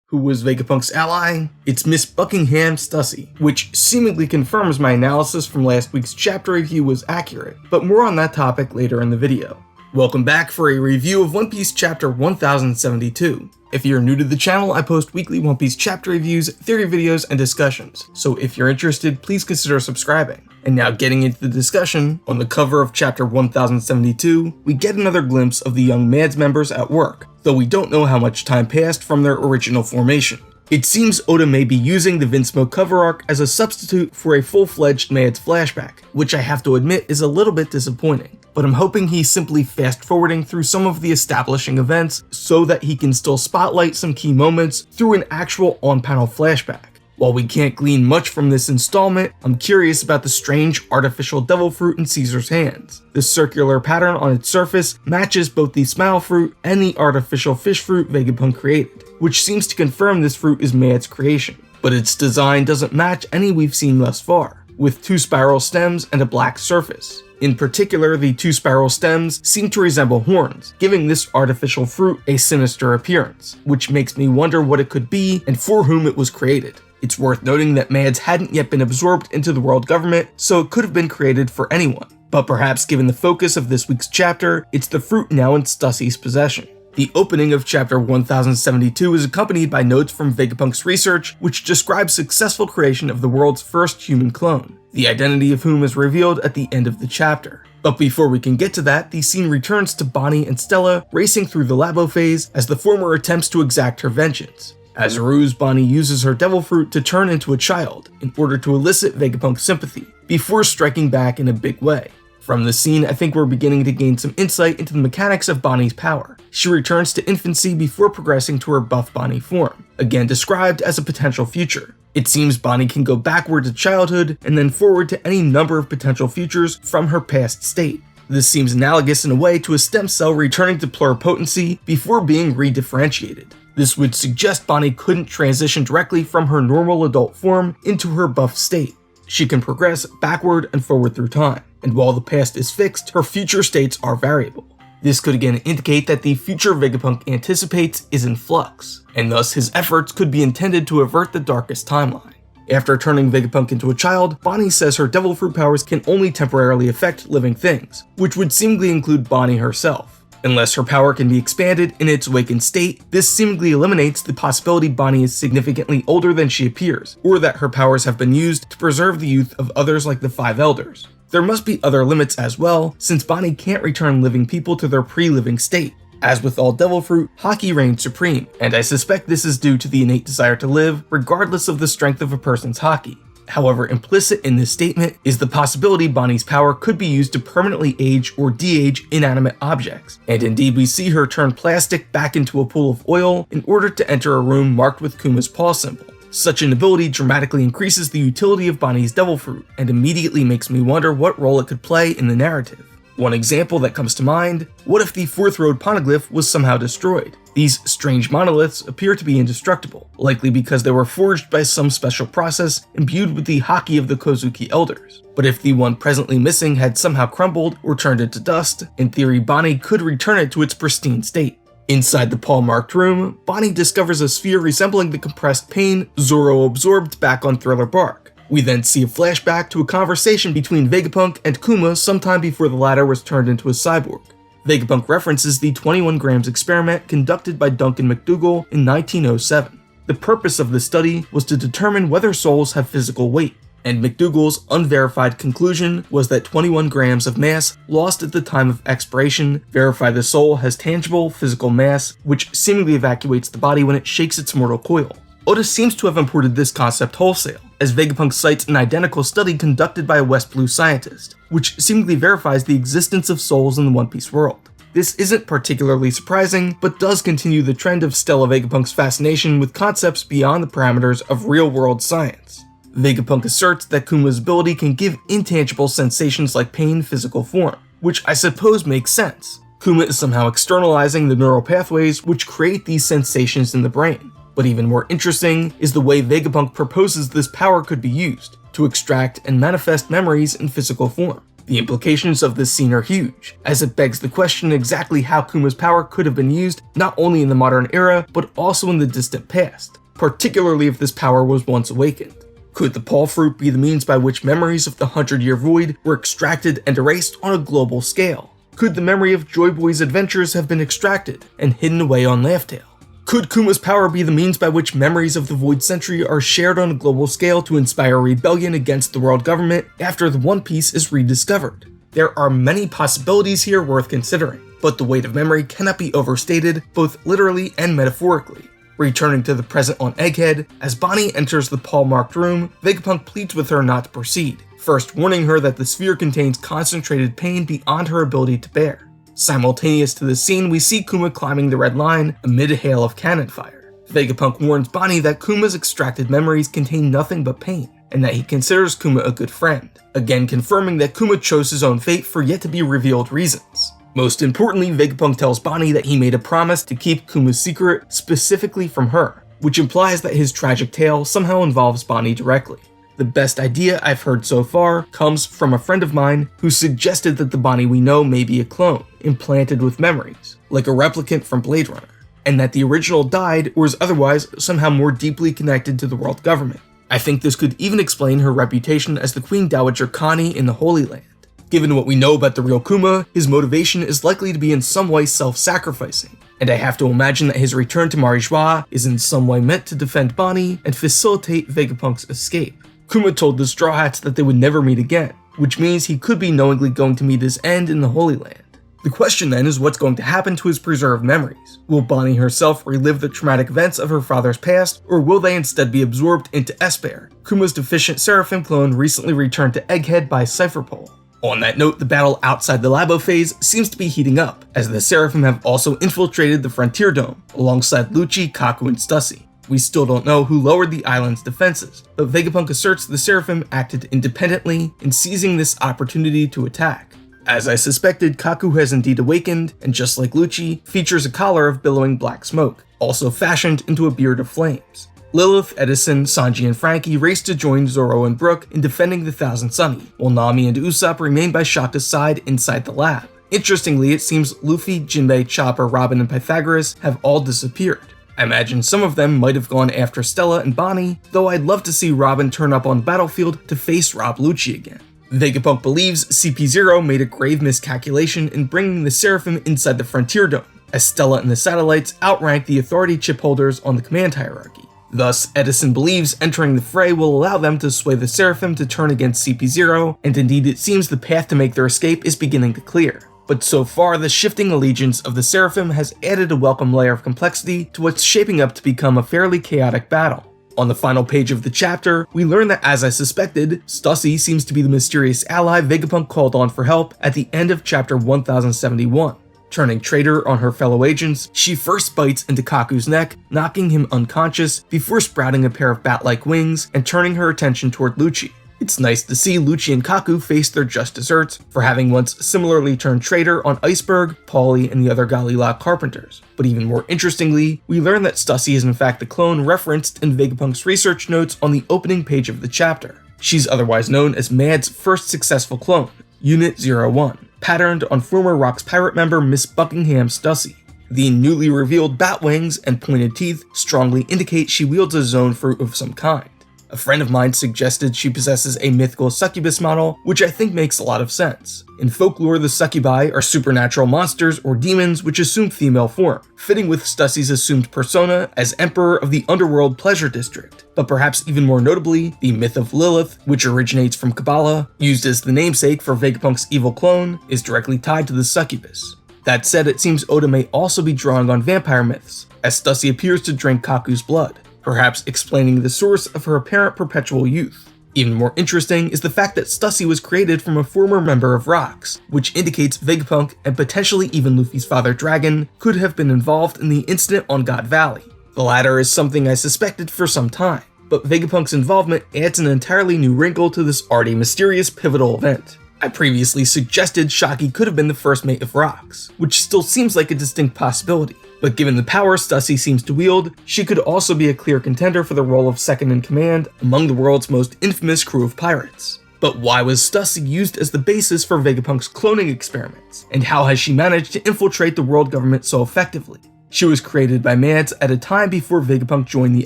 Who was Vegapunk's ally? It's Miss Buckingham Stussy, which seemingly confirms my analysis from last week's chapter review was accurate, but more on that topic later in the video. Welcome back for a review of One Piece chapter 1072. If you're new to the channel, I post weekly One Piece chapter reviews, theory videos, and discussions, so if you're interested, please consider subscribing. And now getting into the discussion, on the cover of chapter 1072, we get another glimpse of the young MADS members at work, though we don't know how much time passed from their original formation. It seems Oda may be using the Vinsmoke cover arc as a substitute for a full-fledged MADS flashback, which I have to admit is a little bit disappointing. But I'm hoping he's simply fast-forwarding through some of the establishing events so that he can still spotlight some key moments through an actual on-panel flashback. While we can't glean much from this installment, I'm curious about the strange artificial devil fruit in Caesar's hands. The circular pattern on its surface matches both the smile fruit and the artificial fish fruit Vegapunk created, which seems to confirm this fruit is Mad's creation. But its design doesn't match any we've seen thus far, with two spiral stems and a black surface. In particular, the two spiral stems seem to resemble horns, giving this artificial fruit a sinister appearance, which makes me wonder what it could be and for whom it was created. It's worth noting that MADS hadn't yet been absorbed into the world government, so it could have been created for anyone. But perhaps given the focus of this week's chapter, it's the fruit now in Stussy's possession. The opening of chapter 1072 is accompanied by notes from Vegapunk's research, which describes successful creation of the world's first human clone, the identity of whom is revealed at the end of the chapter. But before we can get to that, the scene returns to Bonney and Stella racing through the labo phase as the former attempts to exact her vengeance. As a ruse, Bonney uses her devil fruit to turn into a child in order to elicit Vegapunk's sympathy, before striking back in a big way. From the scene, I think we're beginning to gain some insight into the mechanics of Bonney's power. She returns to infancy before progressing to her buff Bonney form, again described as a potential future. It seems Bonney can go backward to childhood and then forward to any number of potential futures from her past state. This seems analogous in a way to a stem cell returning to pluripotency before being redifferentiated. This would suggest Bonney couldn't transition directly from her normal adult form into her buff state. She can progress backward and forward through time, and while the past is fixed, her future states are variable. This could again indicate that the future Vegapunk anticipates is in flux, and thus his efforts could be intended to avert the darkest timeline. After turning Vegapunk into a child, Bonney says her devil fruit powers can only temporarily affect living things, which would seemingly include Bonney herself. Unless her power can be expanded in its awakened state, this seemingly eliminates the possibility Bonney is significantly older than she appears, or that her powers have been used to preserve the youth of others like the Five Elders. There must be other limits as well, since Bonney can't return living people to their pre-living state. As with all devil fruit, Haki reigns supreme, and I suspect this is due to the innate desire to live, regardless of the strength of a person's Haki. However, implicit in this statement is the possibility Bonney's power could be used to permanently age or de-age inanimate objects, and indeed we see her turn plastic back into a pool of oil in order to enter a room marked with Kuma's paw symbol. Such an ability dramatically increases the utility of Bonney's devil fruit, and immediately makes me wonder what role it could play in the narrative. One example that comes to mind, what if the Fourth Road Poneglyph was somehow destroyed? These strange monoliths appear to be indestructible, likely because they were forged by some special process imbued with the Haki of the Kozuki Elders. But if the one presently missing had somehow crumbled or turned into dust, in theory Bonney could return it to its pristine state. Inside the paw-marked room, Bonney discovers a sphere resembling the compressed pain Zoro absorbed back on Thriller Bark. We then see a flashback to a conversation between Vegapunk and Kuma sometime before the latter was turned into a cyborg. Vegapunk references the 21 grams experiment conducted by Duncan McDougal in 1907. The purpose of the study was to determine whether souls have physical weight, and McDougal's unverified conclusion was that 21 grams of mass lost at the time of expiration verify the soul has tangible physical mass, which seemingly evacuates the body when it shakes its mortal coil. Oda seems to have imported this concept wholesale, as Vegapunk cites an identical study conducted by a West Blue scientist, which seemingly verifies the existence of souls in the One Piece world. This isn't particularly surprising, but does continue the trend of Stella Vegapunk's fascination with concepts beyond the parameters of real-world science. Vegapunk asserts that Kuma's ability can give intangible sensations like pain physical form, which I suppose makes sense. Kuma is somehow externalizing the neural pathways which create these sensations in the brain. But even more interesting is the way Vegapunk proposes this power could be used, to extract and manifest memories in physical form. The implications of this scene are huge, as it begs the question exactly how Kuma's power could have been used not only in the modern era, but also in the distant past, particularly if this power was once awakened. Could the Paw Fruit be the means by which memories of the 100-Year Void were extracted and erased on a global scale? Could the memory of JoyBoy's adventures have been extracted and hidden away on Laughtail? Could Kuma's power be the means by which memories of the Void Century are shared on a global scale to inspire rebellion against the world government after the One Piece is rediscovered? There are many possibilities here worth considering, but the weight of memory cannot be overstated, both literally and metaphorically. Returning to the present on Egghead, as Bonney enters the paw-marked room, Vegapunk pleads with her not to proceed, first warning her that the sphere contains concentrated pain beyond her ability to bear. Simultaneous to this scene, we see Kuma climbing the red line amid a hail of cannon fire. Vegapunk warns Bonney that Kuma's extracted memories contain nothing but pain, and that he considers Kuma a good friend, again confirming that Kuma chose his own fate for yet to be revealed reasons. Most importantly, Vegapunk tells Bonney that he made a promise to keep Kuma's secret specifically from her, which implies that his tragic tale somehow involves Bonney directly. The best idea I've heard so far comes from a friend of mine who suggested that the Bonney we know may be a clone, implanted with memories, like a replicant from Blade Runner, and that the original died or is otherwise somehow more deeply connected to the world government. I think this could even explain her reputation as the Queen Dowager Connie in the Holy Land. Given what we know about the real Kuma, his motivation is likely to be in some way self-sacrificing, and I have to imagine that his return to Marijois is in some way meant to defend Bonney and facilitate Vegapunk's escape. Kuma told the Straw Hats that they would never meet again, which means he could be knowingly going to meet his end in the Holy Land. The question then is what's going to happen to his preserved memories. Will Bonney herself relive the traumatic events of her father's past, or will they instead be absorbed into Esper, Kuma's deficient Seraphim clone recently returned to Egghead by Cypherpole? On that note, the battle outside the Labo phase seems to be heating up, as the Seraphim have also infiltrated the Frontier Dome, alongside Lucci, Kaku, and Stussy. We still don't know who lowered the island's defenses, but Vegapunk asserts the Seraphim acted independently in seizing this opportunity to attack. As I suspected, Kaku has indeed awakened, and just like Lucci, features a collar of billowing black smoke, also fashioned into a beard of flames. Lilith, Edison, Sanji, and Frankie race to join Zoro and Brook in defending the Thousand Sunny, while Nami and Usopp remain by Shaka's side inside the lab. Interestingly, it seems Luffy, Jinbei, Chopper, Robin, and Pythagoras have all disappeared. I imagine some of them might have gone after Stella and Bonney, though I'd love to see Robin turn up on the battlefield to face Rob Lucci again. Vegapunk believes CP0 made a grave miscalculation in bringing the Seraphim inside the Frontier Dome, as Stella and the satellites outrank the authority chip holders on the command hierarchy. Thus, Edison believes entering the fray will allow them to sway the Seraphim to turn against CP0, and indeed it seems the path to make their escape is beginning to clear. But so far, the shifting allegiance of the Seraphim has added a welcome layer of complexity to what's shaping up to become a fairly chaotic battle. On the final page of the chapter, we learn that, as I suspected, Stussy seems to be the mysterious ally Vegapunk called on for help at the end of chapter 1071. Turning traitor on her fellow agents, she first bites into Kaku's neck, knocking him unconscious before sprouting a pair of bat-like wings and turning her attention toward Lucci. It's nice to see Lucci and Kaku face their just desserts for having once similarly turned traitor on Iceberg, Paulie, and the other Galila carpenters. But even more interestingly, we learn that Stussy is in fact the clone referenced in Vegapunk's research notes on the opening page of the chapter. She's otherwise known as Mad's first successful clone, Unit 01, patterned on former Rocks pirate member Miss Buckingham Stussy. The newly revealed bat wings and pointed teeth strongly indicate she wields a zone fruit of some kind. A friend of mine suggested she possesses a mythical succubus model, which I think makes a lot of sense. In folklore, the succubi are supernatural monsters or demons which assume female form, fitting with Stussy's assumed persona as Emperor of the Underworld Pleasure District. But perhaps even more notably, the myth of Lilith, which originates from Kabbalah, used as the namesake for Vegapunk's evil clone, is directly tied to the succubus. That said, it seems Oda may also be drawing on vampire myths, as Stussy appears to drink Kaku's blood, perhaps explaining the source of her apparent perpetual youth. Even more interesting is the fact that Stussy was created from a former member of Rocks, which indicates Vegapunk and potentially even Luffy's father Dragon could have been involved in the incident on God Valey. The latter is something I suspected for some time, but Vegapunk's involvement adds an entirely new wrinkle to this already mysterious pivotal event. I previously suggested Shocky could have been the first mate of Rocks, which still seems like a distinct possibility. But given the power Stussy seems to wield, she could also be a clear contender for the role of second in command among the world's most infamous crew of pirates. But why was Stussy used as the basis for Vegapunk's cloning experiments? And how has she managed to infiltrate the world government so effectively? She was created by Mads at a time before Vegapunk joined the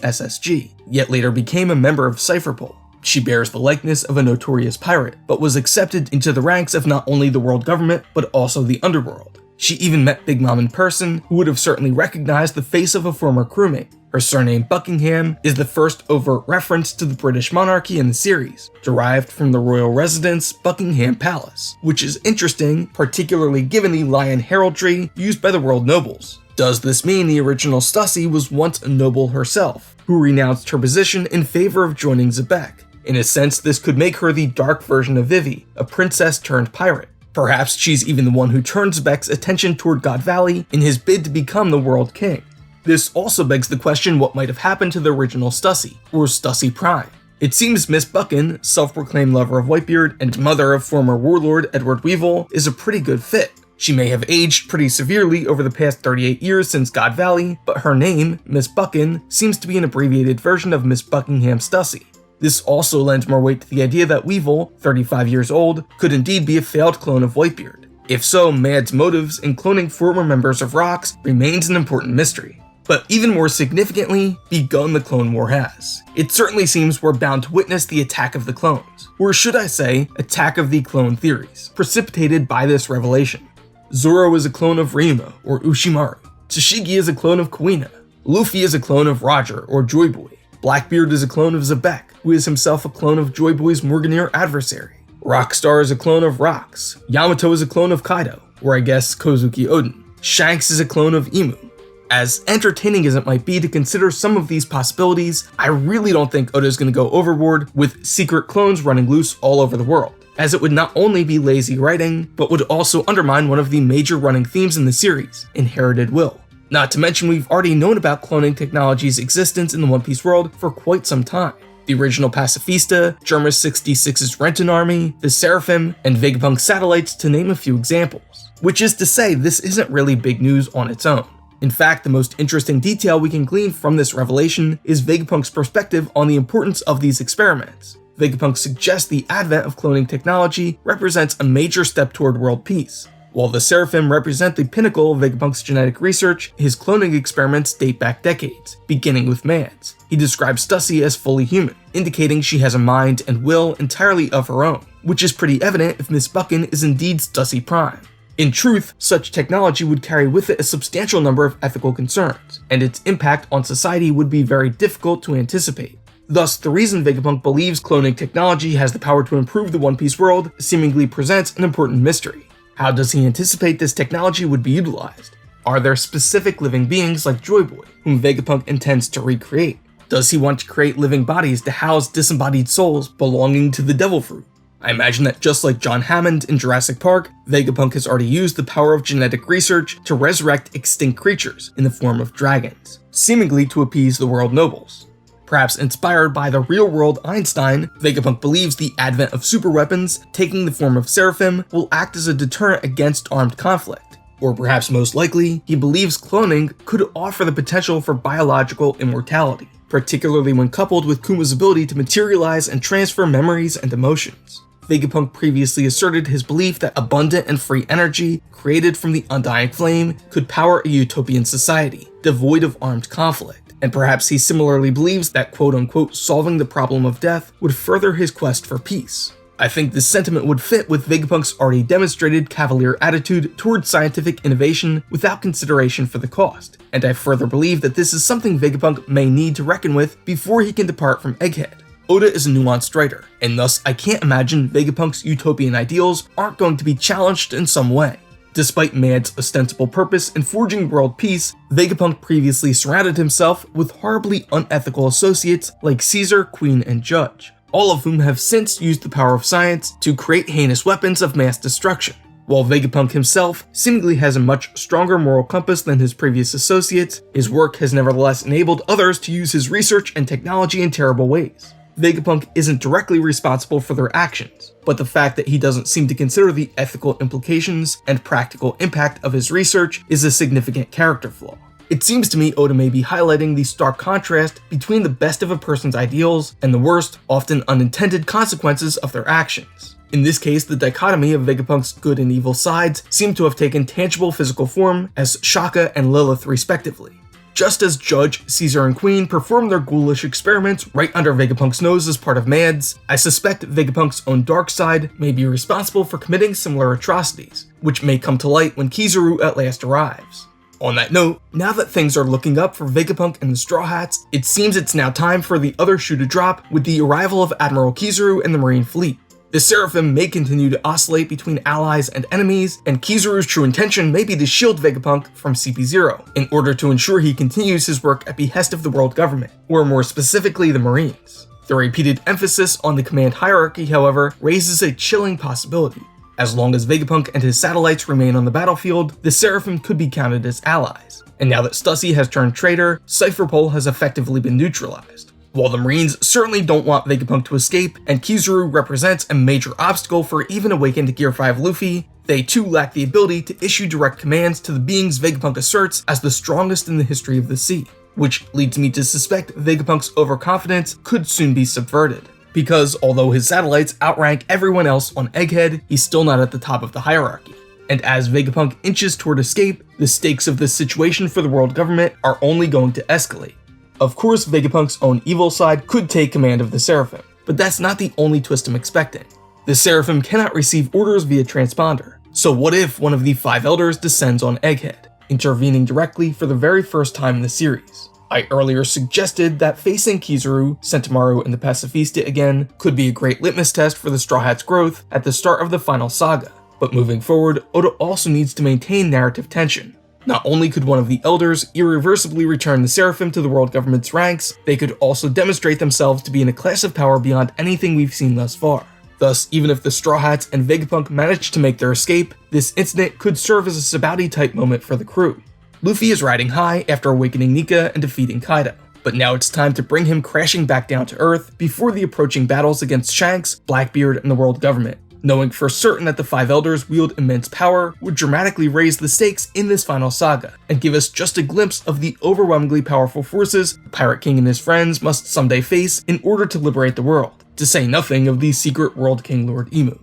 SSG, yet later became a member of Cypherpol. She bears the likeness of a notorious pirate, but was accepted into the ranks of not only the world government, but also the underworld. She even met Big Mom in person, who would have certainly recognized the face of a former crewmate. Her surname Buckingham is the first overt reference to the British monarchy in the series, derived from the royal residence Buckingham Palace, which is interesting, particularly given the lion heraldry used by the world nobles. Does this mean the original Stussy was once a noble herself, who renounced her position in favor of joining Vegapunk? In a sense, this could make her the dark version of Vivi, a princess turned pirate. Perhaps she's even the one who turns Vegapunk's attention toward God Valey in his bid to become the world king. This also begs the question what might have happened to the original Stussy, or Stussy Prime. It seems Miss Buckin, self-proclaimed lover of Whitebeard and mother of former warlord Edward Weevil, is a pretty good fit. She may have aged pretty severely over the past 38 years since God Valey, but her name, Miss Buckin, seems to be an abbreviated version of Miss Buckingham Stussy. This also lends more weight to the idea that Weevil, 35 years old, could indeed be a failed clone of Whitebeard. If so, Mad's motives in cloning former members of Rocks remains an important mystery. But even more significantly, begun the Clone War has. It certainly seems we're bound to witness the attack of the clones, or should I say, attack of the clone theories, precipitated by this revelation. Zoro is a clone of Ryuma, or Ushimaru. Tashigi is a clone of Kuina. Luffy is a clone of Roger, or JoyBoy. Blackbeard is a clone of Vegapunk, who is himself a clone of JoyBoy's Morganeer adversary. Rockstar is a clone of Rocks. Yamato is a clone of Kaido, or I guess Kozuki Oden. Shanks is a clone of Imu. As entertaining as it might be to consider some of these possibilities, I really don't think Oda is going to go overboard with secret clones running loose all over the world, as it would not only be lazy writing, but would also undermine one of the major running themes in the series, inherited will. Not to mention we've already known about cloning technology's existence in the One Piece world for quite some time. The original Pacifista, Germa 66's Renton Army, the Seraphim, and Vegapunk satellites to name a few examples. Which is to say, this isn't really big news on its own. In fact, the most interesting detail we can glean from this revelation is Vegapunk's perspective on the importance of these experiments. Vegapunk suggests the advent of cloning technology represents a major step toward world peace. While the Seraphim represent the pinnacle of Vegapunk's genetic research, his cloning experiments date back decades, beginning with Mads. He describes Stussy as fully human, indicating she has a mind and will entirely of her own, which is pretty evident if Miss Buckin is indeed Stussy Prime. In truth, such technology would carry with it a substantial number of ethical concerns, and its impact on society would be very difficult to anticipate. Thus, the reason Vegapunk believes cloning technology has the power to improve the One Piece world seemingly presents an important mystery. How does he anticipate this technology would be utilized? Are there specific living beings like JoyBoy, whom Vegapunk intends to recreate? Does he want to create living bodies to house disembodied souls belonging to the Devil Fruit? I imagine that just like John Hammond in Jurassic Park, Vegapunk has already used the power of genetic research to resurrect extinct creatures in the form of dragons, seemingly to appease the world nobles. Perhaps inspired by the real-world Einstein, Vegapunk believes the advent of superweapons, taking the form of Seraphim, will act as a deterrent against armed conflict. Or perhaps most likely, he believes cloning could offer the potential for biological immortality, particularly when coupled with Kuma's ability to materialize and transfer memories and emotions. Vegapunk previously asserted his belief that abundant and free energy created from the undying flame could power a utopian society, devoid of armed conflict, and perhaps he similarly believes that quote-unquote solving the problem of death would further his quest for peace. I think this sentiment would fit with Vegapunk's already demonstrated cavalier attitude towards scientific innovation without consideration for the cost, and I further believe that this is something Vegapunk may need to reckon with before he can depart from Egghead. Oda is a nuanced writer, and thus I can't imagine Vegapunk's utopian ideals aren't going to be challenged in some way. Despite Mad's ostensible purpose in forging world peace, Vegapunk previously surrounded himself with horribly unethical associates like Caesar, Queen, and Judge, all of whom have since used the power of science to create heinous weapons of mass destruction. While Vegapunk himself seemingly has a much stronger moral compass than his previous associates, his work has nevertheless enabled others to use his research and technology in terrible ways. Vegapunk isn't directly responsible for their actions, but the fact that he doesn't seem to consider the ethical implications and practical impact of his research is a significant character flaw. It seems to me Oda may be highlighting the stark contrast between the best of a person's ideals and the worst, often unintended consequences of their actions. In this case, the dichotomy of Vegapunk's good and evil sides seem to have taken tangible physical form as Shaka and Lilith respectively. Just as Judge, Caesar, and Queen perform their ghoulish experiments right under Vegapunk's nose as part of Mads, I suspect Vegapunk's own dark side may be responsible for committing similar atrocities, which may come to light when Kizaru at last arrives. On that note, now that things are looking up for Vegapunk and the Straw Hats, it seems it's now time for the other shoe to drop with the arrival of Admiral Kizaru and the Marine Fleet. The Seraphim may continue to oscillate between allies and enemies, and Kizaru's true intention may be to shield Vegapunk from CP0, in order to ensure he continues his work at behest of the world government, or more specifically the Marines. The repeated emphasis on the command hierarchy, however, raises a chilling possibility. As long as Vegapunk and his satellites remain on the battlefield, the Seraphim could be counted as allies, and now that Stussy has turned traitor, Cypherpole has effectively been neutralized. While the Marines certainly don't want Vegapunk to escape, and Kizaru represents a major obstacle for even awakened Gear 5 Luffy, they too lack the ability to issue direct commands to the beings Vegapunk asserts as the strongest in the history of the sea, which leads me to suspect Vegapunk's overconfidence could soon be subverted. Because although his satellites outrank everyone else on Egghead, he's still not at the top of the hierarchy. And as Vegapunk inches toward escape, the stakes of this situation for the world government are only going to escalate. Of course, Vegapunk's own evil side could take command of the Seraphim, but that's not the only twist I'm expecting. The Seraphim cannot receive orders via transponder, so what if one of the 5 elders descends on Egghead, intervening directly for the very first time in the series? I earlier suggested that facing Kizaru, Sentomaru, and the Pacifista again could be a great litmus test for the Straw Hats' growth at the start of the final saga, but moving forward, Oda also needs to maintain narrative tension. Not only could one of the elders irreversibly return the Seraphim to the world government's ranks, they could also demonstrate themselves to be in a class of power beyond anything we've seen thus far. Thus, even if the Straw Hats and Vegapunk manage to make their escape, this incident could serve as a Sabaody-type moment for the crew. Luffy is riding high after awakening Nika and defeating Kaido, but now it's time to bring him crashing back down to Earth before the approaching battles against Shanks, Blackbeard, and the world government. Knowing for certain that the 5 elders wield immense power would dramatically raise the stakes in this final saga, and give us just a glimpse of the overwhelmingly powerful forces the Pirate King and his friends must someday face in order to liberate the world, to say nothing of the secret World King Lord Emu.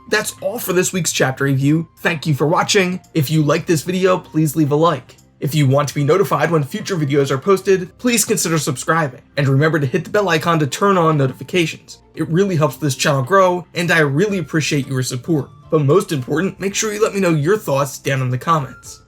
That's all for this week's chapter review. Thank you for watching. If you liked this video, please leave a like. If you want to be notified when future videos are posted, please consider subscribing, and remember to hit the bell icon to turn on notifications. It really helps this channel grow, and I really appreciate your support. But most important, make sure you let me know your thoughts down in the comments.